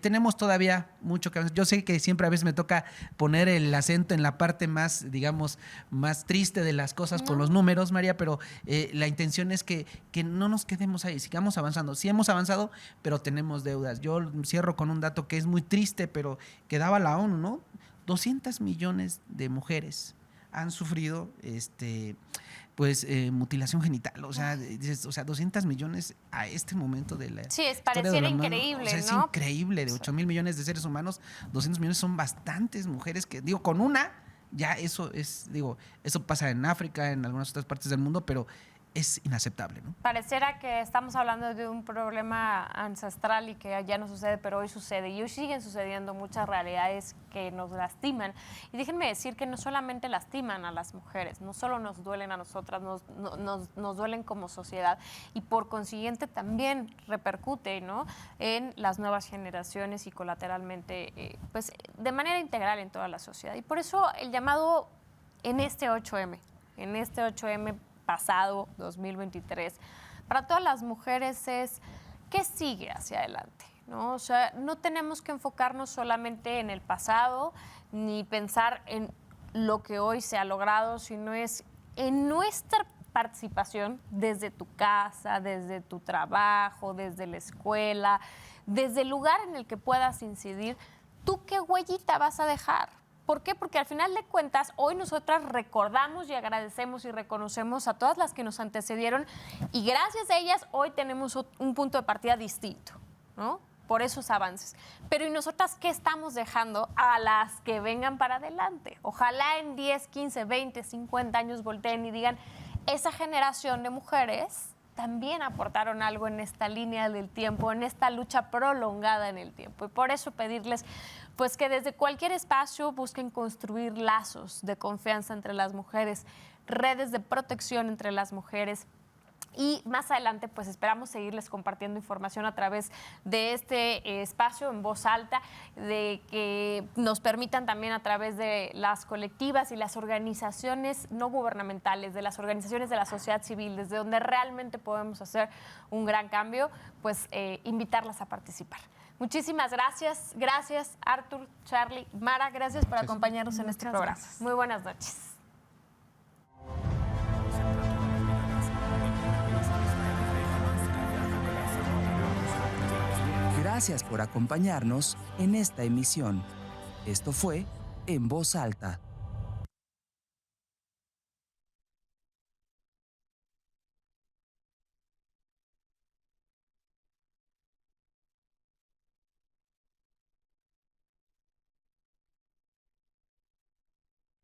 tenemos todavía mucho que avanzar. Yo sé que siempre a veces me toca poner el acento en la parte más, digamos, más triste de las cosas con los números, María, pero la intención es que no nos quedemos ahí, sigamos avanzando. Sí hemos avanzado, pero tenemos deudas. Yo cierro con un dato que es muy triste, pero que daba la ONU, ¿no? 200 millones de mujeres han sufrido mutilación genital. O sea, 200 millones a este momento de la pareciera increíble, o sea, es ¿no? increíble. De 8 mil millones de seres humanos, 200 millones son bastantes mujeres que, digo, con una, ya eso pasa en África, en algunas otras partes del mundo, pero es inaceptable, ¿no? Pareciera que estamos hablando de un problema ancestral y que ya no sucede, pero hoy sucede. Y hoy siguen sucediendo muchas realidades que nos lastiman. Y déjenme decir que no solamente lastiman a las mujeres, no solo nos duelen a nosotras, nos duelen como sociedad. Y por consiguiente también repercute, ¿no?, en las nuevas generaciones y colateralmente, pues de manera integral en toda la sociedad. Y por eso el llamado en este 8M pasado, 2023, para todas las mujeres es ¿qué sigue hacia adelante? ¿No? O sea, no tenemos que enfocarnos solamente en el pasado ni pensar en lo que hoy se ha logrado, sino es en nuestra participación desde tu casa, desde tu trabajo, desde la escuela, desde el lugar en el que puedas incidir. ¿Tú qué huellita vas a dejar? ¿Por qué? Porque al final de cuentas, hoy nosotras recordamos y agradecemos y reconocemos a todas las que nos antecedieron y gracias a ellas hoy tenemos un punto de partida distinto, ¿no?, por esos avances. Pero ¿y nosotras qué estamos dejando a las que vengan para adelante? Ojalá en 10, 15, 20, 50 años volteen y digan, esa generación de mujeres también aportaron algo en esta línea del tiempo, en esta lucha prolongada en el tiempo. Y por eso pedirles pues que desde cualquier espacio busquen construir lazos de confianza entre las mujeres, redes de protección entre las mujeres. Y más adelante, pues esperamos seguirles compartiendo información a través de este espacio en voz alta, de que nos permitan también a través de las colectivas y las organizaciones no gubernamentales, de las organizaciones de la sociedad civil, desde donde realmente podemos hacer un gran cambio, pues invitarlas a participar. Muchísimas gracias. Gracias, Artur, Charly, Mara, gracias por acompañarnos en este programa. Gracias. Muy buenas noches. Gracias por acompañarnos en esta emisión. Esto fue En Voz Alta,